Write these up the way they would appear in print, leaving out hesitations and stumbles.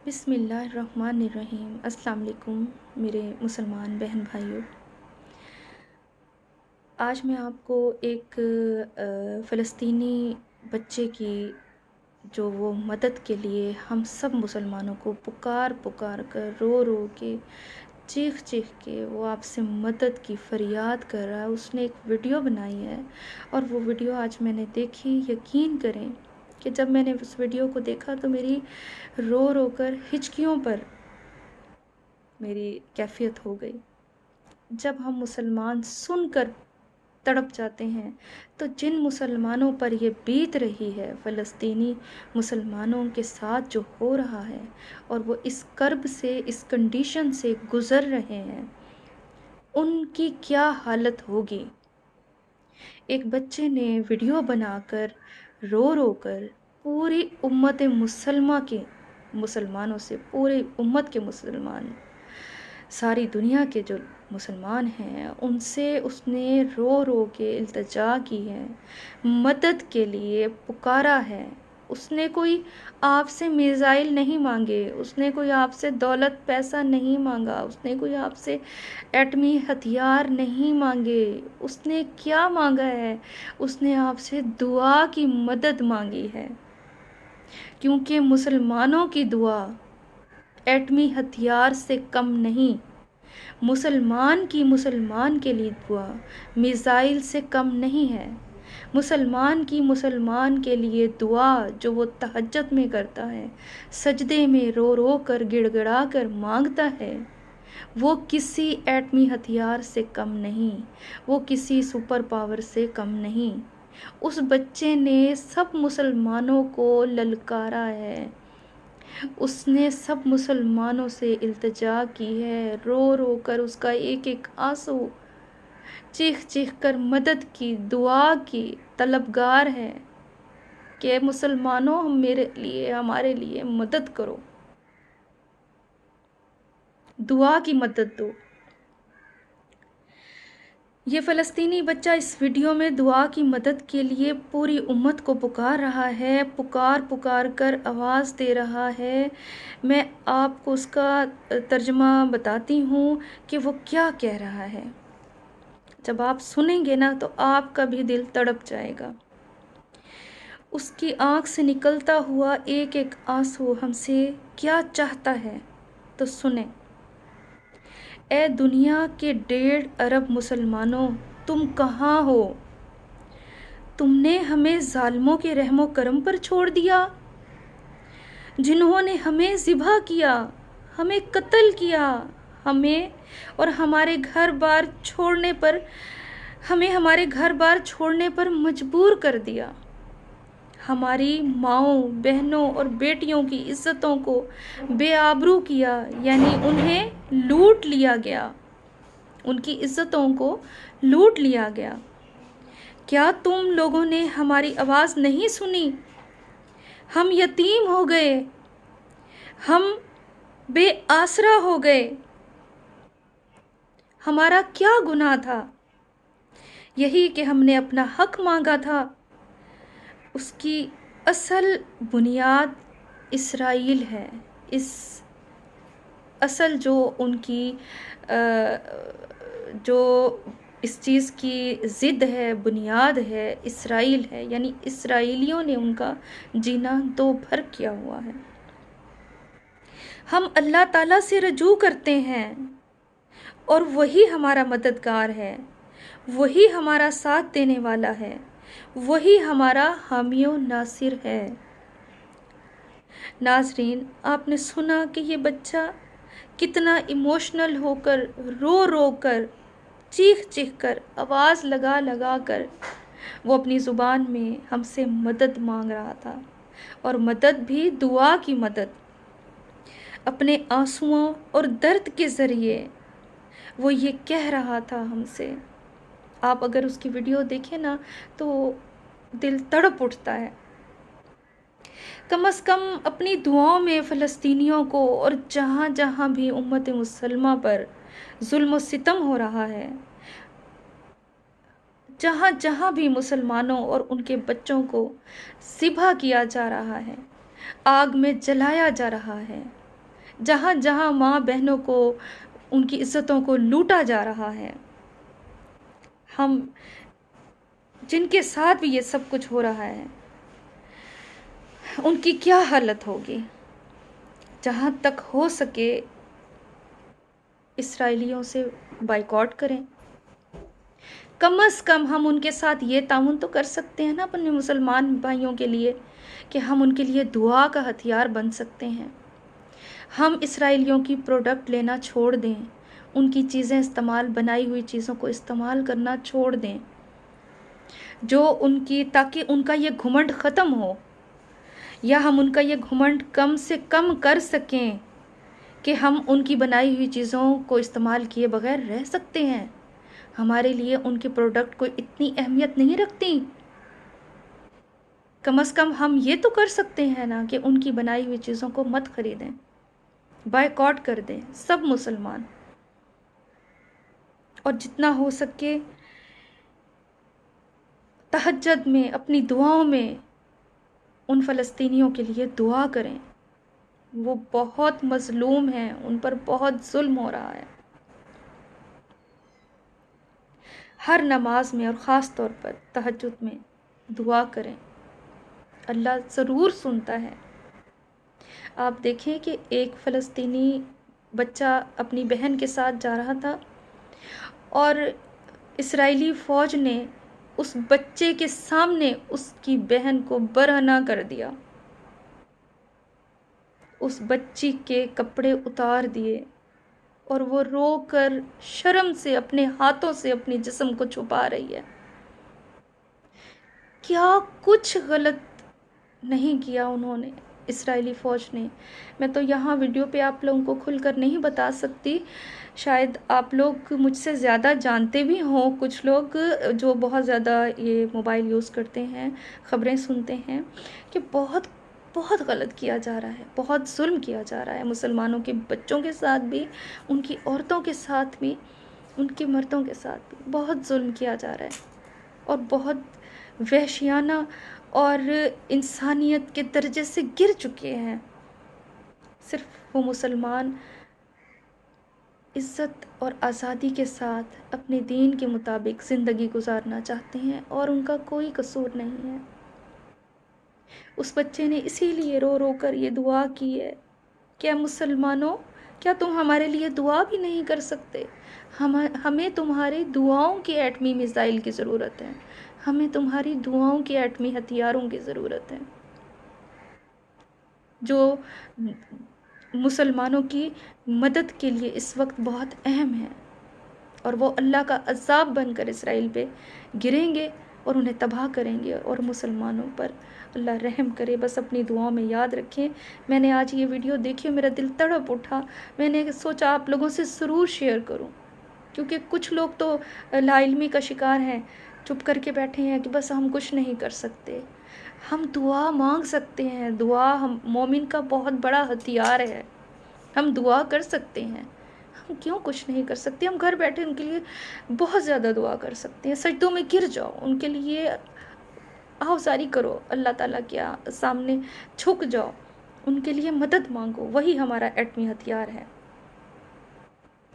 بسم اللہ الرحمن الرحیم۔ السلام علیکم میرے مسلمان بہن بھائیوں۔ آج میں آپ کو ایک فلسطینی بچے کی جو وہ مدد کے لیے ہم سب مسلمانوں کو پکار کر رو کے چیخ کے وہ آپ سے مدد کی فریاد کر رہا ہے، اس نے ایک ویڈیو بنائی ہے اور وہ ویڈیو آج میں نے دیکھی۔ یقین کریں کہ جب میں نے اس ویڈیو کو دیکھا تو میری رو کر ہچکیوں پر میری کیفیت ہو گئی۔ جب ہم مسلمان سن کر تڑپ جاتے ہیں تو جن مسلمانوں پر یہ بیت رہی ہے، فلسطینی مسلمانوں کے ساتھ جو ہو رہا ہے اور وہ اس کرب سے، اس کنڈیشن سے گزر رہے ہیں، ان کی کیا حالت ہوگی۔ ایک بچے نے ویڈیو بنا کر رو کر پوری امت مسلمہ کے مسلمانوں سے، پوری امت کے مسلمان، ساری دنیا کے جو مسلمان ہیں ان سے اس نے رو کے التجا کی ہے، مدد کے لیے پکارا ہے۔ اس نے کوئی آپ سے میزائل نہیں مانگے، اس نے کوئی آپ سے دولت پیسہ نہیں مانگا، اس نے کوئی آپ سے ایٹمی ہتھیار نہیں مانگے۔ اس نے کیا مانگا ہے؟ اس نے آپ سے دعا کی مدد مانگی ہے، کیونکہ مسلمانوں کی دعا ایٹمی ہتھیار سے کم نہیں، مسلمان کے لیے دعا میزائل سے کم نہیں ہے۔ مسلمان کے لیے دعا جو وہ تہجد میں کرتا ہے، سجدے میں رو کر گڑ گڑا کر مانگتا ہے، وہ کسی ایٹمی ہتھیار سے کم نہیں، وہ کسی سپر پاور سے کم نہیں۔ اس بچے نے سب مسلمانوں کو للکارا ہے، اس نے سب مسلمانوں سے التجا کی ہے، رو کر اس کا ایک ایک آنسو چیخ کر مدد کی، دعا کی طلبگار ہے کہ مسلمانوں میرے لیے، ہمارے لیے مدد کرو، دعا کی مدد دو۔ یہ فلسطینی بچہ اس ویڈیو میں دعا کی مدد کے لیے پوری امت کو پکار رہا ہے، پکار کر آواز دے رہا ہے۔ میں آپ کو اس کا ترجمہ بتاتی ہوں کہ وہ کیا کہہ رہا ہے۔ جب آپ سنیں گے نا تو آپ کا بھی دل تڑپ جائے گا۔ اس کی آنکھ سے نکلتا ہوا ایک ایک آنسو ہم سے کیا چاہتا ہے تو سنیں۔ اے دنیا کے 1.5 ارب مسلمانوں، تم کہاں ہو؟ تم نے ہمیں ظالموں کے رحم و کرم پر چھوڑ دیا، جنہوں نے ہمیں ذبح کیا، ہمیں قتل کیا، ہمیں اور ہمارے گھر بار چھوڑنے پر مجبور کر دیا۔ ہماری ماؤں، بہنوں اور بیٹیوں کی عزتوں کو بے آبرو کیا، یعنی انہیں لوٹ لیا گیا، ان کی عزتوں کو لوٹ لیا گیا۔ کیا تم لوگوں نے ہماری آواز نہیں سنی؟ ہم یتیم ہو گئے، ہم بے آسرا ہو گئے۔ ہمارا کیا گناہ تھا؟ یہی کہ ہم نے اپنا حق مانگا تھا۔ اس کی اصل بنیاد اسرائیل ہے، اصل جو ان کی جو اس چیز کی ضد ہے، بنیاد ہے، اسرائیل ہے، یعنی اسرائیلیوں نے ان کا جینا دو بھر کیا ہوا ہے۔ ہم اللہ تعالیٰ سے رجوع کرتے ہیں اور وہی ہمارا مددگار ہے، وہی ہمارا ساتھ دینے والا ہے، وہی ہمارا حامی و ناصر ہے۔ ناظرین، آپ نے سنا کہ یہ بچہ کتنا ایموشنل ہو کر، رو کر، چیخ کر، آواز لگا کر وہ اپنی زبان میں ہم سے مدد مانگ رہا تھا، اور مدد بھی دعا کی مدد۔ اپنے آنسوؤں اور درد کے ذریعے وہ یہ کہہ رہا تھا ہم سے۔ آپ اگر اس کی ویڈیو دیکھیں نا تو دل تڑپ اٹھتا ہے۔ کم از کم اپنی دعاؤں میں فلسطینیوں کو اور جہاں بھی امت مسلمہ پر ظلم و ستم ہو رہا ہے، جہاں بھی مسلمانوں اور ان کے بچوں کو ذبح کیا جا رہا ہے، آگ میں جلایا جا رہا ہے، جہاں جہاں ماں بہنوں کو، ان کی عزتوں کو لوٹا جا رہا ہے، ہم جن کے ساتھ بھی یہ سب کچھ ہو رہا ہے ان کی کیا حالت ہوگی؟ جہاں تک ہو سکے اسرائیلیوں سے بائیکاٹ کریں. کم از کم ہم ان کے ساتھ یہ تعاون تو کر سکتے ہیں نا اپنے مسلمان بھائیوں کے لیے، کہ ہم ان کے لیے دعا کا ہتھیار بن سکتے ہیں. ہم اسرائیلیوں کی پروڈکٹ لینا چھوڑ دیں، ان کی چیزیں استعمال، بنائی ہوئی چیزوں کو استعمال کرنا چھوڑ دیں، تاکہ ان کا یہ گھمنڈ ختم ہو، یا ہم ان کا یہ گھمنڈ کم سے کم کر سکیں کہ ہم ان کی بنائی ہوئی چیزوں کو استعمال کیے بغیر رہ سکتے ہیں. ہمارے لیے ان کی پروڈکٹ کوئی اتنی اہمیت نہیں رکھتی. کم از کم ہم یہ تو کر سکتے ہیں نا کہ ان کی بنائی ہوئی چیزوں کو مت خریدیں، بائیکاٹ کر دیں سب مسلمان. اور جتنا ہو سکے تہجد میں اپنی دعاؤں میں ان فلسطینیوں کے لیے دعا کریں. وہ بہت مظلوم ہیں، ان پر بہت ظلم ہو رہا ہے. ہر نماز میں اور خاص طور پر تہجد میں دعا کریں، اللہ ضرور سنتا ہے. آپ دیکھیں کہ ایک فلسطینی بچہ اپنی بہن کے ساتھ جا رہا تھا اور اسرائیلی فوج نے اس بچے کے سامنے اس کی بہن کو برہنہ کر دیا، اس بچی کے کپڑے اتار دیے، اور وہ رو کر شرم سے اپنے ہاتھوں سے اپنے جسم کو چھپا رہی ہے. کیا کچھ غلط نہیں کیا انہوں نے، اسرائیلی فوج نے. میں تو یہاں ویڈیو پہ آپ لوگوں کو کھل کر نہیں بتا سکتی، شاید آپ لوگ مجھ سے زیادہ جانتے بھی ہوں، کچھ لوگ جو بہت زیادہ یہ موبائل یوز کرتے ہیں، خبریں سنتے ہیں، کہ بہت بہت غلط کیا جا رہا ہے، بہت ظلم کیا جا رہا ہے مسلمانوں کے بچوں کے ساتھ بھی، ان کی عورتوں کے ساتھ بھی، ان کے مردوں کے ساتھ بھی بہت ظلم کیا جا رہا ہے، اور بہت وحشیانہ اور انسانیت کے درجے سے گر چکے ہیں. صرف وہ مسلمان عزت اور آزادی کے ساتھ اپنے دین کے مطابق زندگی گزارنا چاہتے ہیں، اور ان کا کوئی قصور نہیں ہے. اس بچے نے اسی لیے رو رو کر یہ دعا کی ہے کہ اے مسلمانوں، کیا تم ہمارے لیے دعا بھی نہیں کر سکتے؟ ہمیں تمہاری دعاؤں کے ایٹمی میزائل کی ضرورت ہے، ہمیں تمہاری دعاؤں کے ایٹمی ہتھیاروں کی ضرورت ہے، جو مسلمانوں کی مدد کے لیے اس وقت بہت اہم ہے. اور وہ اللہ کا عذاب بن کر اسرائیل پہ گریں گے اور انہیں تباہ کریں گے، اور مسلمانوں پر اللہ رحم کرے. بس اپنی دعاؤں میں یاد رکھیں. میں نے آج یہ ویڈیو دیکھی اور میرا دل تڑپ اٹھا. میں نے سوچا آپ لوگوں سے ضرور شیئر کروں، کیونکہ کچھ لوگ تو لا علمی کا شکار ہیں، چپ کر کے بیٹھے ہیں کہ بس ہم کچھ نہیں کر سکتے. ہم دعا مانگ سکتے ہیں، دعا مومن کا بہت بڑا ہتھیار ہے. ہم دعا کر سکتے ہیں، ہم کیوں کچھ نہیں کر سکتے؟ ہم گھر بیٹھے ان کے لیے بہت زیادہ دعا کر سکتے ہیں. سجدوں میں گر جاؤ، ان کے لیے آہوازاری کرو، اللہ تعالیٰ کے سامنے جھک جاؤ، ان کے لیے مدد مانگو. وہی ہمارا ایٹمی ہتھیار ہے.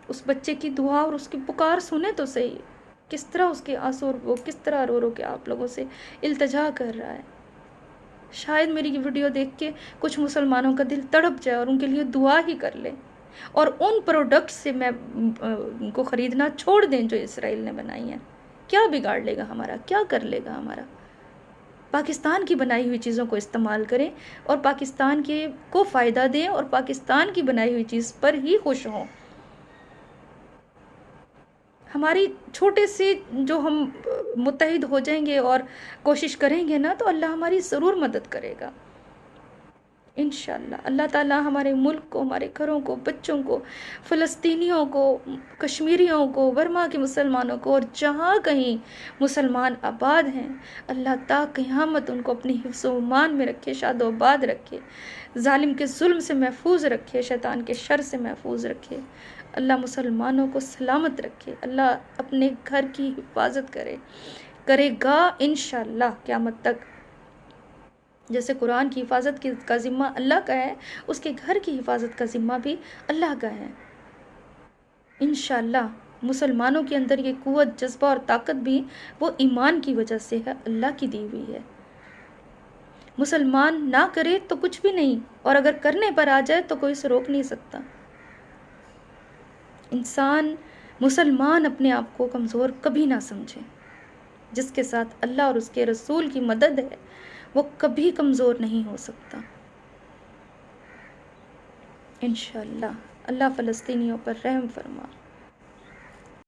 اس بچے کی دعا اور اس کی پکار سنیں تو صحیح، کس طرح اس کے آنسو، وہ کس طرح رو رو کے آپ لوگوں سے التجا کر رہا ہے. شاید میری یہ ویڈیو دیکھ کے کچھ مسلمانوں کا دل تڑپ جائے اور ان کے لیے دعا ہی کر لیں، اور ان پروڈکٹ سے ان کو خریدنا چھوڑ دیں جو اسرائیل نے بنائی ہیں. کیا بگاڑ لے گا ہمارا؟ کیا کر لے گا ہمارا؟ پاکستان کی بنائی ہوئی چیزوں کو استعمال کریں، اور پاکستان کو فائدہ دیں، اور پاکستان کی بنائی ہوئی چیز پر ہی خوش ہوں. ہماری چھوٹے سے جو ہم متحد ہو جائیں گے اور کوشش کریں گے نا، تو اللہ ہماری ضرور مدد کرے گا انشاءاللہ. اللہ تعالیٰ ہمارے ملک کو، ہمارے گھروں کو، بچوں کو، فلسطینیوں کو، کشمیریوں کو، برما کے مسلمانوں کو، اور جہاں کہیں مسلمان آباد ہیں، اللہ تا قیامت ان کو اپنی حفظ و امان میں رکھے، شاد و آباد رکھے، ظالم کے ظلم سے محفوظ رکھے، شیطان کے شر سے محفوظ رکھے. اللہ مسلمانوں کو سلامت رکھے. اللہ اپنے گھر کی حفاظت کرے گا انشاءاللہ قیامت تک. جیسے قرآن کی حفاظت کا ذمہ اللہ کا ہے، اس کے گھر کی حفاظت کا ذمہ بھی اللہ کا ہے۔ انشاءاللہ مسلمانوں کے اندر یہ قوت، جذبہ اور طاقت بھی وہ ایمان کی وجہ سے ہے، اللہ کی دی ہوئی ہے۔ مسلمان نہ کرے تو کچھ بھی نہیں، اور اگر کرنے پر آ جائے تو کوئی اسے روک نہیں سکتا۔ انسان مسلمان اپنے آپ کو کمزور کبھی نہ سمجھے۔ جس کے ساتھ اللہ اور اس کے رسول کی مدد ہے وہ کبھی کمزور نہیں ہو سکتا۔ انشاءاللہ اللہ فلسطینیوں پر رحم فرما۔